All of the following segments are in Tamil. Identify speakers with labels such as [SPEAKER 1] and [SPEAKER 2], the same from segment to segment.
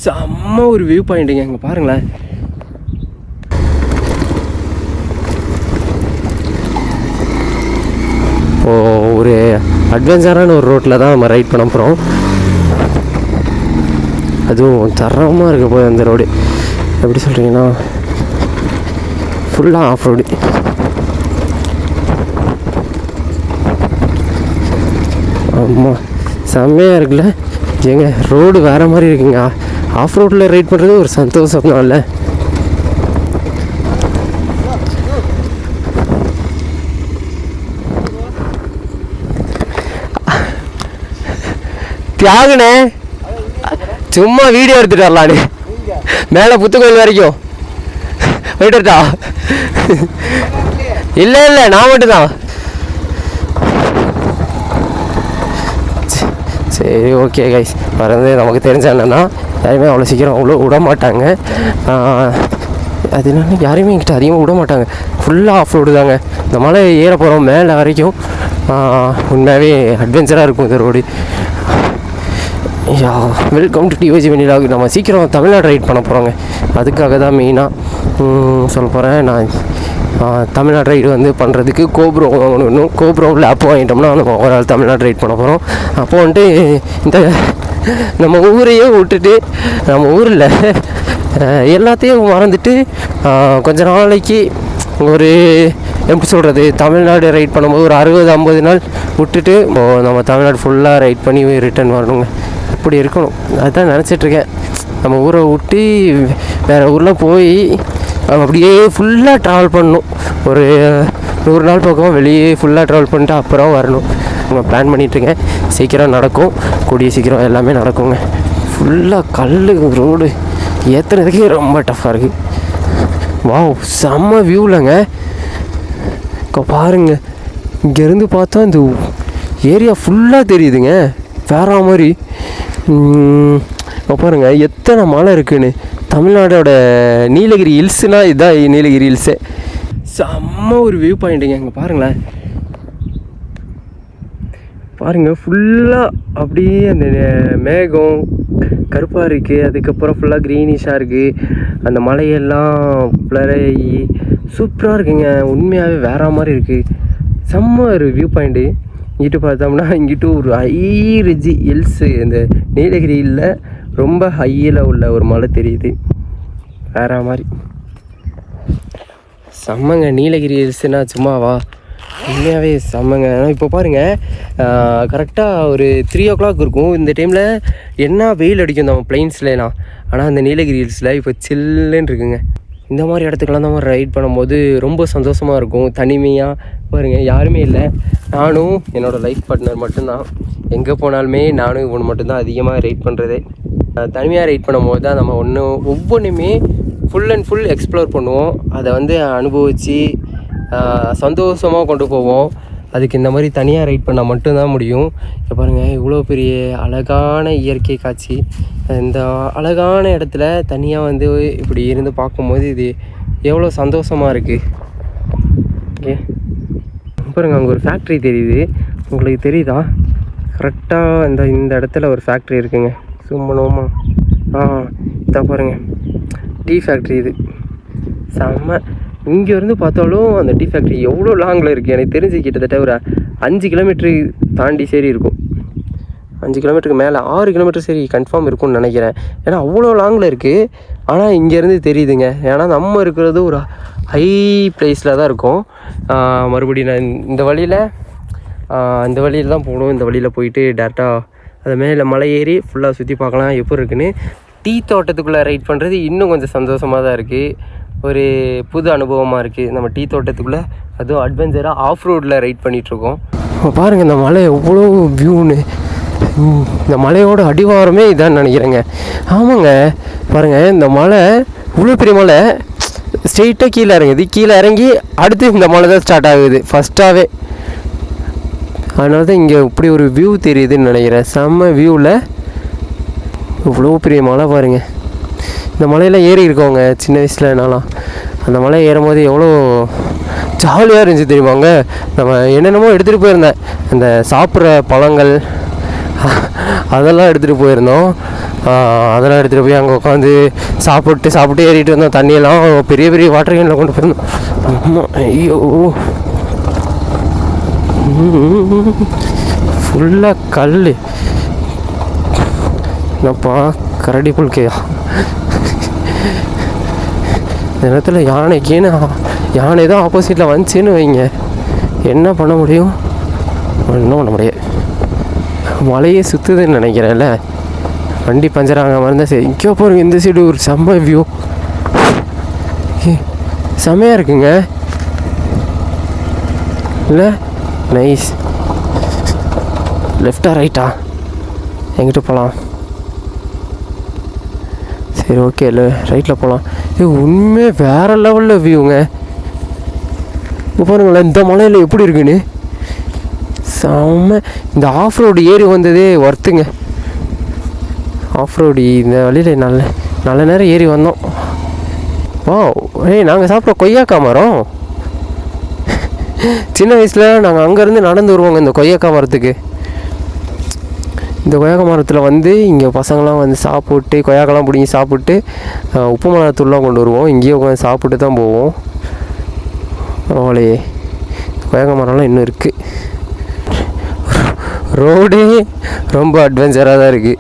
[SPEAKER 1] செம்ம ஒரு வியூ பாயிண்ட்டுங்க. இங்கே பாருங்களேன். இப்போது ஒரு அட்வென்ச்சரான ஒரு ரோட்டில் தான் நம்ம ரைட் பண்ண போகிறோம். அதுவும் தரமாக இருக்க போய் அந்த ரோடு எப்படி சொல்கிறீங்கன்னா ஃபுல்லாக ஆஃப் ரோடு. ஆமாம், செம்மையாக இருக்குல்ல. ஏங்க ரோடு வேறு மாதிரி இருக்குங்க. ஆஃப் ரோட்டில் ரைட் பண்ணுறது ஒரு சந்தோஷம் தான் இல்லை? தியாகனே சும்மா வீடியோ எடுத்துட்டு வரலான்னு மேலே புத்துக்கோயில் வரைக்கும் போயிட்டுட்டா. இல்லை இல்லை, நான் மட்டும்தான். சரி, ஓகே கைஸ். வரது நமக்கு தெரிஞ்ச என்னன்னா யாருமே அவ்வளோ சீக்கிரம் அவ்வளோ விட மாட்டாங்க. அது என்னென்னா யாரையுமே என்கிட்ட அதிகமாக விட மாட்டாங்க. ஃபுல்லாக ஆஃப் ரோடு தாங்க. இந்த மலை ஏற போகிறோம் மேலே வரைக்கும். உண்மையாகவே அட்வென்ச்சராக இருக்கும் இந்த road. Yeah, welcome to DOG வெண்ணிலாவுக்கு. நம்ம சீக்கிரம் தமிழ்நாடு ரைட் பண்ண போகிறோங்க. அதுக்காக தான் மெயினாக சொல்ல போகிறேன். நான் தமிழ்நாடு ரைடு வந்து பண்ணுறதுக்கு கோப்ரோ வாங்கணும். கோப்ரோவில் ஆப் வாங்கிட்டோம்னா நம்ம ஒரு தமிழ்நாடு ரைட் பண்ண போகிறோம். அப்போ வந்துட்டு இந்த நம்ம ஊரையே விட்டுட்டு நம்ம ஊரில் எல்லாத்தையும் மறந்துட்டு கொஞ்ச நாளைக்கு ஒரு எப்படி சொல்கிறது, தமிழ்நாடு ரைட் பண்ணும்போது ஒரு 60-50 நாள் விட்டுட்டு நம்ம தமிழ்நாடு ஃபுல்லாக ரைட் பண்ணி ரிட்டர்ன் வரணுங்க. அப்படி இருக்கணும். அதுதான் நினச்சிட்ருக்கேன். நம்ம ஊரை விட்டு வேறு ஊரில் போய் அப்படியே ஃபுல்லாக ட்ராவல் பண்ணணும். ஒரு 100 நாள் பக்கம் வெளியே ஃபுல்லாக ட்ராவல் பண்ணிட்டு அப்புறம் வரணும். நம்ம பிளான் பண்ணிகிட்ருக்கேன். சீக்கிரம் நடக்கும், கூடிய சீக்கிரம் எல்லாமே நடக்குங்க. ஃபுல்லாக கல் ரோடு ஏற்றுறதுக்கே ரொம்ப டஃப்பாக இருக்குது. வாவ், செம்ம வியூலங்க. இப்போ பாருங்கள், இங்கேருந்து பார்த்தா இந்த ஏரியா ஃபுல்லாக தெரியுதுங்க வேற மாதிரி. இப்போ பாருங்கள் எத்தனை மலை இருக்குன்னு. தமிழ்நாடோட நீலகிரி ஹில்ஸ்னால் இதுதான் நீலகிரி ஹில்ஸு. செம்ம ஒரு வியூ பாயிண்ட்டுங்க. இங்கே பாருங்களேன். பாருங்கள் ஃபுல்லாக அப்படியே அந்த மேகம் கருப்பாக இருக்குது. அதுக்கப்புறம் ஃபுல்லாக க்ரீனிஷாக இருக்குது. அந்த மலையெல்லாம் பிளராகி சூப்பராக இருக்குங்க. உண்மையாகவே வேறு மாதிரி இருக்குது. செம்ம ஒரு வியூ பாயிண்ட்டு. இங்கிட்டு பார்த்தோம்னா இங்கிட்டு ஒரு ஹை ரிட்ஜி ஹில்ஸு, இந்த நீலகிரியில் ரொம்ப ஹையில் உள்ள ஒரு மலை தெரியுது வேற மாதிரி. செம்மங்க. நீலகிரி ஹில்ஸுன்னா சும்மாவா, உண்மையாகவே செம்மங்க. ஆனால் இப்போ பாருங்கள், கரெக்டாக ஒரு 3 o'clock இருக்கும். இந்த டைமில் என்ன வெயில் அடிக்கும் நம்ம பிளைன்ஸ்லாம். ஆனால் அந்த நீலகிரி ஹில்ஸில் இப்போ சில்லுன்னு இருக்குங்க. இந்த மாதிரி இடத்துக்கெல்லாம் நம்ம ரைட் பண்ணும்போது ரொம்ப சந்தோஷமாக இருக்கும். தனிமையாக பாருங்கள், யாருமே இல்லை. நானும் என்னோடய லைஃப் பார்ட்னர் மட்டும்தான். எங்கே போனாலுமே நானும் இவனு மட்டும்தான் அதிகமாக ரைட் பண்ணுறது. தனிமையாக ரைட் பண்ணும்போது தான் நம்ம ஒவ்வொன்றுமே ஃபுல் அண்ட் ஃபுல் எக்ஸ்ப்ளோர் பண்ணுவோம். அதை வந்து அனுபவித்து சந்தோஷமாக கொண்டு போவோம். அதுக்கு இந்த மாதிரி தனியாக ரைட் பண்ணால் மட்டும்தான் முடியும். இப்போ பாருங்கள், இவ்வளோ பெரிய அழகான இயற்கை காட்சி. இந்த அழகான இடத்துல தனியாக வந்து இப்படி இருந்து பார்க்கும்போது இது எவ்வளோ சந்தோஷமாக இருக்குது. ஓகே பாருங்கள், அங்கே ஒரு ஃபேக்ட்ரி தெரியுது. உங்களுக்கு தெரியுதா? கரெக்டாக இந்த இடத்துல ஒரு ஃபேக்ட்ரி இருக்குங்க. சும்மனோமா இதான் பாருங்கள், டீ ஃபேக்ட்ரி. இது செம்ம. இங்கேருந்து பார்த்தாலும் அந்த டீ ஃபேக்ட்ரி எவ்வளோ லாங்கில் இருக்குது. எனக்கு தெரிஞ்சு கிட்டத்தட்ட ஒரு 5 கிலோமீட்டரு தாண்டி சரி இருக்கும். 5 கிலோமீட்டருக்கு மேலே 6 கிலோமீட்டர் சரி கன்ஃபார்ம் இருக்கும்னு நினைக்கிறேன். ஏன்னா அவ்வளோ லாங்கில் இருக்குது. ஆனால் இங்கேருந்து தெரியுதுங்க. ஏன்னா நம்ம இருக்கிறது ஒரு ஹை ப்ளேஸில் தான் இருக்கும். மறுபடியும் நான் இந்த வழியில் தான் போகணும். இந்த வழியில் போயிட்டு டேரெக்டாக அது மேலே மலை ஏறி ஃபுல்லாக சுற்றி பார்க்கலாம் எப்படி இருக்குன்னு. டீ தோட்டத்துக்குள்ளே ரைட் பண்ணுறது இன்னும் கொஞ்சம் சந்தோஷமாக தான் இருக்குது. ஒரு புது அனுபவமாக இருக்குது. நம்ம டீ தோட்டத்துக்குள்ளே அதுவும் அட்வென்ச்சராக ஆஃப் ரோடில் ரைட் பண்ணிகிட்ருக்கோம். பாருங்கள் இந்த மலை எவ்வளோ வியூன்னு. இந்த மலையோட அடிவாரமே இதான்னு நினைக்கிறேங்க. ஆமாங்க, பாருங்கள் இந்த மலை இவ்வளோ பெரிய மலை ஸ்ட்ரெயிட்டாக கீழே இறங்குது. கீழே இறங்கி அடுத்து இந்த மலை தான் ஸ்டார்ட் ஆகுது ஃபஸ்ட்டாகவே. அதனால தான் இங்கே இப்படி ஒரு வியூ தெரியுதுன்னு நினைக்கிறேன். செம்ம வியூவில் இவ்வளோ பெரிய மலை பாருங்கள். இந்த மலையில் ஏறி இருக்கவங்க சின்ன வயசில் என்னாலாம் அந்த மலை ஏறும்போது எவ்வளோ ஜாலியாக இருந்துச்சு தெரியுமாங்க. நம்ம என்னென்னமோ எடுத்துகிட்டு போயிருந்தேன். அந்த சாப்பிட்ற பழங்கள் அதெல்லாம் எடுத்துகிட்டு போயிருந்தோம். அதெல்லாம் எடுத்துகிட்டு போய் அங்கே உட்காந்து சாப்பிட்டு ஏறிட்டு வந்தோம். தண்ணியெல்லாம் பெரிய பெரிய வாட்டர் கேனில் கொண்டு போயிருந்தோம். ஆமாம், ஐயோ ஃபுல்லாக கல். என்னப்பா கரடி புல்கையா இந்த நேரத்தில் யானை தான் ஆப்போசிட்டில் வந்துச்சுன்னு வைங்க, என்ன பண்ண முடியும்? ஒன்றும் பண்ண முடியாது. மழையே சுற்றுதுன்னு நினைக்கிறேன்ல, வண்டி பஞ்சர் ஆகாமல் இருந்தால் சரி. இங்கே போகிறோம், இந்த சைடு ஒரு செம்ம வியூ செம்மையாக இருக்குங்க இல்லை? நைஸ். லெஃப்டா ரைட்டா எங்கிட்ட போகலாம்? சரி ஓகே, இல்லை ரைட்டில் போகலாம். உண்மையாக வேறு லெவலில் வியூங்க. இப்போ பாருங்களேன் இந்த மலையில் எப்படி இருக்குன்னு. செம்ம. இந்த ஆஃப் ரோடு ஏறி வந்ததே ஒர்த்துங்க. ஆஃப் ரோடு இந்த வழியில் நல்ல நேரம் ஏறி வந்தோம். வா, நாங்கள் சாப்பிட்ற கொய்யாக்கா மரம். சின்ன வயசில் நாங்கள் அங்கேருந்து நடந்து வருவோங்க இந்த கொய்யாக்கா மரத்துக்கு. இந்த கொய்யாக்கா மரத்தில் வந்து இங்கே பசங்களாம் வந்து சாப்பிட்டு கொய்யாக்கெல்லாம் பிடிங்கி சாப்பிட்டு உப்பு மிளகாத்தூள்லாம் கொண்டு வருவோம். இங்கேயே உட்காந்து சாப்பிட்டு தான் போவோம். அவளையே கொய்யாக்கா மரம்லாம் இன்னும் இருக்குது. ரோடே ரொம்ப அட்வென்ச்சராக தான் இருக்குது.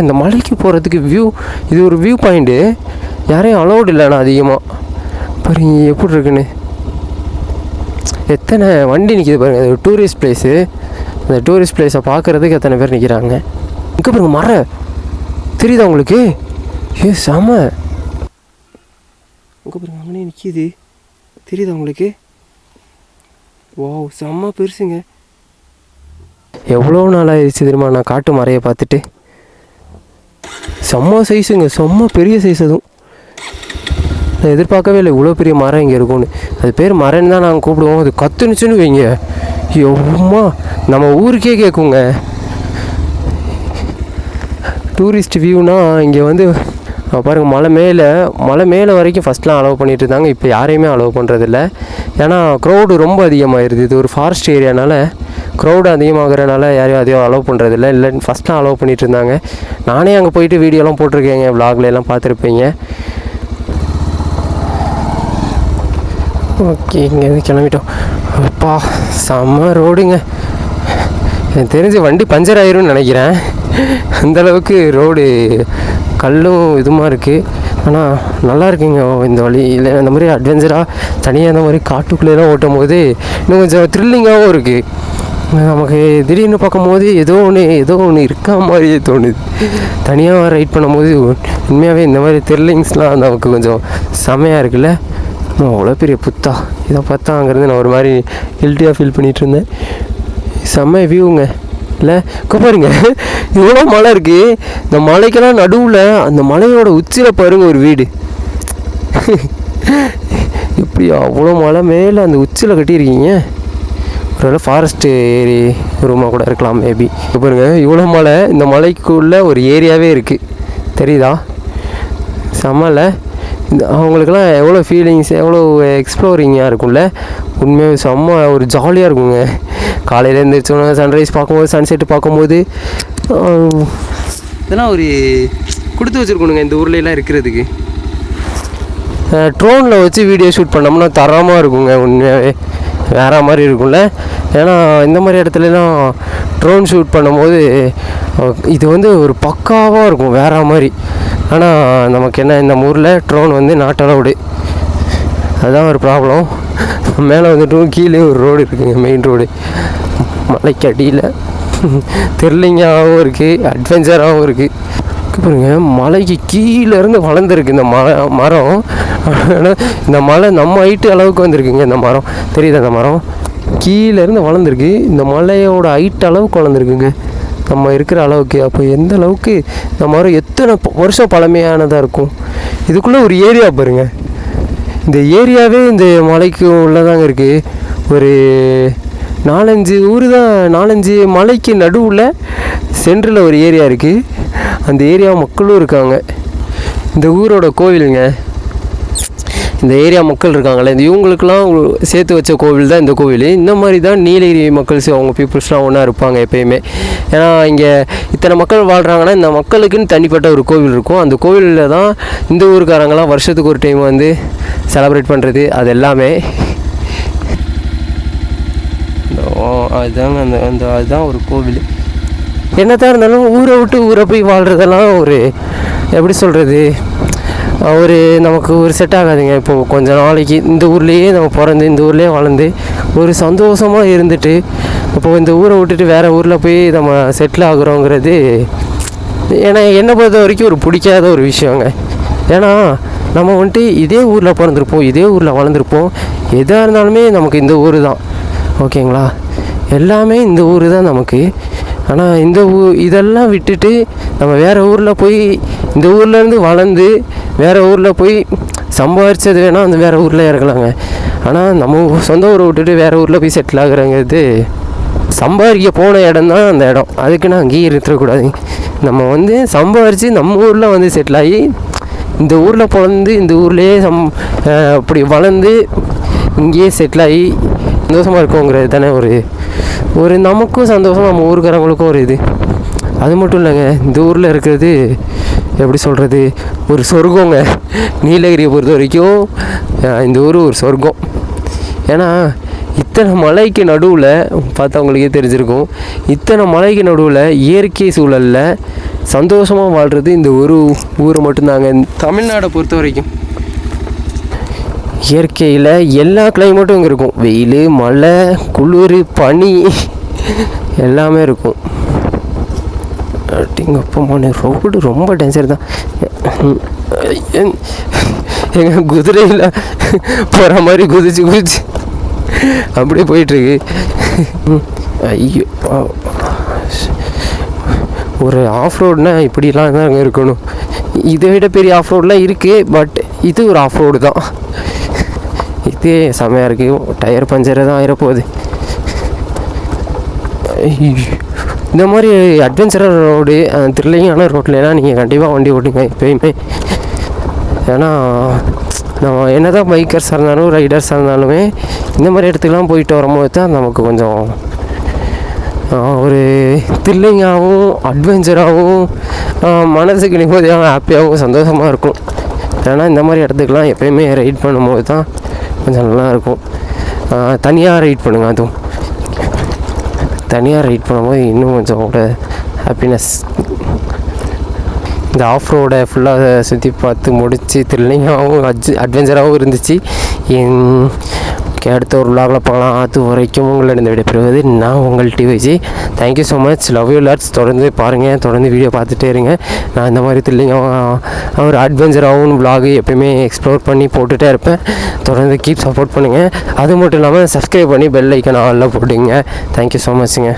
[SPEAKER 1] இந்த மலைக்கு போகிறதுக்கு வியூ, இது ஒரு வியூ பாயிண்ட்டு. யாரையும் அலௌடு இல்லைண்ணா அதிகமாக. பாருங்க எப்படி இருக்குன்னு. எத்தனை வண்டி நிற்கிது பாருங்கள். அது ஒரு டூரிஸ்ட் பிளேஸு. அந்த டூரிஸ்ட் பிளேஸை பார்க்குறதுக்கு எத்தனை பேர் நிற்கிறாங்க. இங்கே பாருங்க மரம் தெரியுதா உங்களுக்கு? செம. இங்கே பாருங்க அங்கனே நிற்கிது, தெரியுதா உங்களுக்கு? வாவ், செம்ம பெருசுங்க. எவ்வளோ நாள் ஆயிடுச்சு தெரியுமா நான் காட்டு மரையை பார்த்துட்டு. செம்ம சைஸுங்க, செம்ம பெரிய சைஸ். அதுவும் நான் எதிர்பார்க்கவே இல்லை இவ்வளோ பெரிய மரம் இங்கே இருக்கும்னு. அது பேர் மரன்னு தான் நாங்கள் கூப்பிடுவோம். அது கத்துனுச்சுன்னு வைங்க, எவ்வளோ நம்ம ஊருக்கே கேட்குங்க. டூரிஸ்ட் வியூனா இங்கே வந்து பாருங்கள் மலை மேலே வரைக்கும் ஃபஸ்ட்லாம் அலோவ் பண்ணிகிட்டு இருந்தாங்க. இப்போ யாரையுமே அலோவ் பண்ணுறதில்ல. ஏன்னா க்ரௌடு ரொம்ப அதிகமாகிடுது. இது ஒரு ஃபாரஸ்ட் ஏரியானால க்ரௌடு அதிகமாகறனால யாரையும் அதையும் அலோவ் பண்ணுறதில்ல. இல்லை ஃபஸ்ட்லாம் அலோவ் பண்ணிகிட்டு இருந்தாங்க. நானே அங்கே போயிட்டு வீடியோலாம் போட்டிருக்கேங்க, விலாக்லாம் பார்த்துருப்பீங்க. ஓகே, இங்கேருந்து கிளம்பிட்டோம். அப்பா செம்ம ரோடுங்க. எனக்கு தெரிஞ்சு வண்டி பஞ்சர் ஆயிரும்னு நினைக்கிறேன். அந்தளவுக்கு ரோடு கல்லும் இதுமாக இருக்குது. ஆனால் நல்லா இருக்குங்க இந்த வழி. இல்லை அந்த மாதிரி அட்வென்ச்சராக தனியாக அந்த மாதிரி காட்டுக்குள்ளேலாம் ஓட்டும் போது இன்னும் கொஞ்சம் த்ரில்லிங்காகவும் இருக்குது. நமக்கு திடீர்னு பார்க்கும்போது ஏதோ ஒன்று இருக்கா மாதிரியே தோணுது. தனியாக ரைட் பண்ணும்போது உண்மையாகவே இந்த மாதிரி த்ரில்லிங்ஸ்லாம் நமக்கு கொஞ்சம் செம்மையாக இருக்குல்ல. அவ்வளோ பெரிய புத்தா இதை பார்த்தா அங்கேருந்து நான் ஒரு மாதிரி ஹில்ட்டியாக ஃபீல் பண்ணிகிட்டு இருந்தேன். செம்ம வியூங்க இல்லை? பாருங்க இவ்வளோ மலை இருக்குது. இந்த மலைக்கெல்லாம் நடுவில் அந்த மலையோட உச்சியில் பாருங்க ஒரு வீடு. இப்படி அவ்வளோ மலை மேலே அந்த உச்சியில் கட்டியிருக்கீங்க. ஒரு ஃபாரஸ்ட் ஏரி ரூமாக கூட இருக்கலாம் மேபி. பாருங்க இவ்வளோ மலை, இந்த மலைக்குள்ளே ஒரு ஏரியாவே இருக்குது, தெரியுதா? செம்மல. இந்த அவங்களுக்கெல்லாம் எவ்வளோ ஃபீலிங்ஸ், எவ்வளோ எக்ஸ்ப்ளோரிங்காக இருக்கும்ல. உண்மையாக செம்ம ஒரு ஜாலியாக இருக்குங்க. காலையில் எழுந்திரிச்சோன்னா சன்ரைஸ் பார்க்கும்போது, சன்செட்டு பார்க்கும்போது இதெல்லாம் ஒரு கொடுத்து வச்சுருக்கணுங்க இந்த ஊர்லலாம் இருக்கிறதுக்கு. ட்ரோனில் வச்சு வீடியோ ஷூட் பண்ணோம்னா தரமாக இருக்குங்க. உண்மையாகவே வேறு மாதிரி இருக்கும்ல. ஏன்னா இந்த மாதிரி இடத்துலலாம் ட்ரோன் ஷூட் பண்ணும்போது இது வந்து ஒரு பக்காவாக இருக்கும் வேறு மாதிரி. ஆனால் நமக்கு என்ன, இந்த ஊரில் ட்ரோன் வந்து நாட் அலௌடு. அதுதான் ஒரு ப்ராப்ளம். மேலே வந்துட்டும் கீழே ஒரு ரோடு இருக்குங்க, மெயின் ரோடு. மலைக்கு அடியில் த்ரில்லிங்காகவும் இருக்குது, அட்வென்ச்சராகவும் இருக்குது. பாருங்க மலைக்கு கீழேருந்து வளர்ந்துருக்கு இந்த மரம். ஆனால் இந்த மலை நம்ம ஹைட்டு அளவுக்கு வந்திருக்குங்க. இந்த மரம் தெரியுது, அந்த மரம் கீழேருந்து வளர்ந்துருக்கு. இந்த மலையோட ஹைட் அளவுக்கு வளர்ந்துருக்குங்க நம்ம இருக்கிற அளவுக்கு. அப்போ எந்த அளவுக்கு இந்த மரம் எத்தனை வருஷம் பழமையானதாக இருக்கும். இதுக்குள்ளே ஒரு ஏரியா பாருங்கள். இந்த ஏரியாவே இந்த மலைக்கு உள்ளதாங்க இருக்குது. ஒரு 4-5 ஊர் தான், 4-5 மலைக்கு நடுவில் சென்ட்ரில் ஒரு ஏரியா இருக்குது. அந்த ஏரியா மக்களும் இருக்காங்க. இந்த ஊரோட கோவிலுங்க. இந்த ஏரியா மக்கள் இருக்காங்களே, இந்த இவங்களுக்கெல்லாம் சேர்த்து வச்ச கோவில் தான் இந்த கோவில். இந்த மாதிரி தான் நீலகிரி மக்கள்ஸ் அவங்க பீப்புள்ஸ்லாம் ஒன்றா இருப்பாங்க எப்போயுமே. ஏன்னா இங்கே இத்தனை மக்கள் வாழ்கிறாங்கன்னா இந்த மக்களுக்குன்னு தனிப்பட்ட ஒரு கோவில் இருக்கும். அந்த கோவிலில் தான் இந்த ஊருக்காரங்களாம் வருஷத்துக்கு ஒரு டைம் வந்து செலப்ரேட் பண்ணுறது அது எல்லாமே. அதுதாங்க அந்த அதுதான் ஒரு கோவில். என்னதான் இருந்தாலும் ஊரை விட்டு ஊரை போய் வாழ்கிறதெல்லாம் ஒரு எப்படி சொல்கிறது, ஒரு நமக்கு ஒரு செட் ஆகாதுங்க. இப்போது கொஞ்சம் நாளைக்கு இந்த ஊர்லேயே நம்ம பிறந்து இந்த ஊர்லேயே வளர்ந்து ஒரு சந்தோஷமாக இருந்துட்டு இப்போது இந்த ஊரை விட்டுட்டு வேறு ஊரில் போய் நம்ம செட்டில் ஆகுறோங்கிறது ஏன்னா என்னை பொறுத்த வரைக்கும் ஒரு பிடிக்காத ஒரு விஷயங்க. ஏன்னா நம்ம வந்துட்டு இதே ஊரில் பிறந்திருப்போம், இதே ஊரில் வளர்ந்துருப்போம். எதாக இருந்தாலுமே நமக்கு இந்த ஊர் தான், ஓகேங்களா? எல்லாமே இந்த ஊர் தான் நமக்கு. ஆனால் இந்த இதெல்லாம் விட்டுட்டு நம்ம வேறு ஊரில் போய் இந்த ஊர்லேருந்து வளர்ந்து வேறு ஊரில் போய் சம்பாதிச்சது வேணால் அந்த வேறு ஊரில் இறக்கலாங்க. ஆனால் நம்ம சொந்த ஊரை விட்டுட்டு வேறு ஊரில் போய் செட்டில் ஆகுறங்கிறது சம்பாதிக்க போன இடம் தான் அந்த இடம். அதுக்கு நான் அங்கேயே இருந்துடக்கூடாது. நம்ம வந்து சம்பாதிச்சு நம்ம ஊரில் வந்து செட்டில் ஆகி இந்த ஊரில் பிறந்து இந்த ஊர்லேயே அப்படி வளர்ந்து இங்கேயே செட்டில் ஆகி சந்தோஷமாக இருக்கோங்கிறது தானே ஒரு நமக்கும் சந்தோஷம், நம்ம ஊருக்காரங்களுக்கும் ஒரு இது. அது மட்டும் இல்லைங்க, இந்த ஊரில் இருக்கிறது எப்படி சொல்கிறது, ஒரு சொர்க்கங்க. நீலகிரியை பொறுத்த வரைக்கும் இந்த ஊர் ஒரு சொர்க்கம். ஏன்னா இத்தனை மலைக்கு நடுவில் பார்த்தவங்களுக்கே தெரிஞ்சிருக்கும், இத்தனை மலைக்கு நடுவில் இயற்கை சூழலில் சந்தோஷமாக வாழ்கிறது இந்த ஒரு ஊர் மட்டும்தாங்க. தமிழ்நாடை பொறுத்த வரைக்கும் இயற்கையில் எல்லா கிளைமேட்டும் இங்கே இருக்கும். வெயில், மழை, குளிர், பனி எல்லாமே இருக்கும். அப்படிங்கப்பமான ரோடு ரொம்ப டேஞ்சர் தான். எங்கள் குதிரையில் போகிற மாதிரி குதிச்சு அப்படியே போயிட்டுருக்கு. ஐயோ, ஒரு ஆஃப் ரோடுனா இப்படிலாம் தான் அங்கே இருக்கணும். இதை விட பெரிய ஆஃப் ரோடெலாம் இருக்குது, பட் இது ஒரு ஆஃப் ரோடு தான். இதே செமையாக இருக்குது. டயர் பஞ்சரை தான் ஆயிரப்போகுது. இந்த மாதிரி அட்வென்ச்சரர் ரோடு, த்ரில்லிங்கான ரோட்லலாம் நீங்கள் கண்டிப்பாக வண்டி ஓட்டுங்க எப்போயுமே. ஏன்னா நம்ம என்ன தான் பைக்கர்ஸாக இருந்தாலும் ரைடர்ஸாக இருந்தாலுமே இந்த மாதிரி இடத்துக்குலாம் போயிட்டு வரும்போது தான் நமக்கு கொஞ்சம் ஒரு த்ரில்லிங்காகவும் அட்வென்ச்சராகவும் மனதுக்கு நிம்மதியாகவும் ஹாப்பியாகவும் சந்தோஷமாக இருக்கும். ஏன்னா இந்த மாதிரி இடத்துக்குலாம் எப்போயுமே ரைட் பண்ணும்போது தான் கொஞ்சம் நல்லாயிருக்கும். தனியாக ரைட் பண்ணுங்கள், அதுவும் தனியாக ரைட் பண்ணும்போது இன்னும் கொஞ்சம் கூட ஹாப்பினஸ். இந்த ஆஃப் ரோடை ஃபுல்லாக சுற்றி பார்த்து முடித்து த்ரில்லிங்காகவும் அட்வென்ச்சராகவும் இருந்துச்சு. அடுத்த ஒரு விலாகில் போகலாம். அது வரைக்கும் உங்களிடம் விடைபெறுவது நான் உங்கள் TVG. Thank you so much, love you lots. தொடர்ந்து பாருங்கள், தொடர்ந்து வீடியோ பார்த்துட்டே இருங்க. நான் இந்த மாதிரி த்ரில்லிங்காக ஒரு அட்வென்ச்சராகவும் விலாகு எப்போயுமே எக்ஸ்ப்ளோர் பண்ணி போட்டுகிட்டே இருப்பேன். தொடர்ந்து கீப் சப்போர்ட் பண்ணுங்கள். அது மட்டும் இல்லாமல் சப்ஸ்கிரைப் பண்ணி பெல் ஐக்கன் ஆலில் போட்டுங்க. Thank you so மச்ங்க.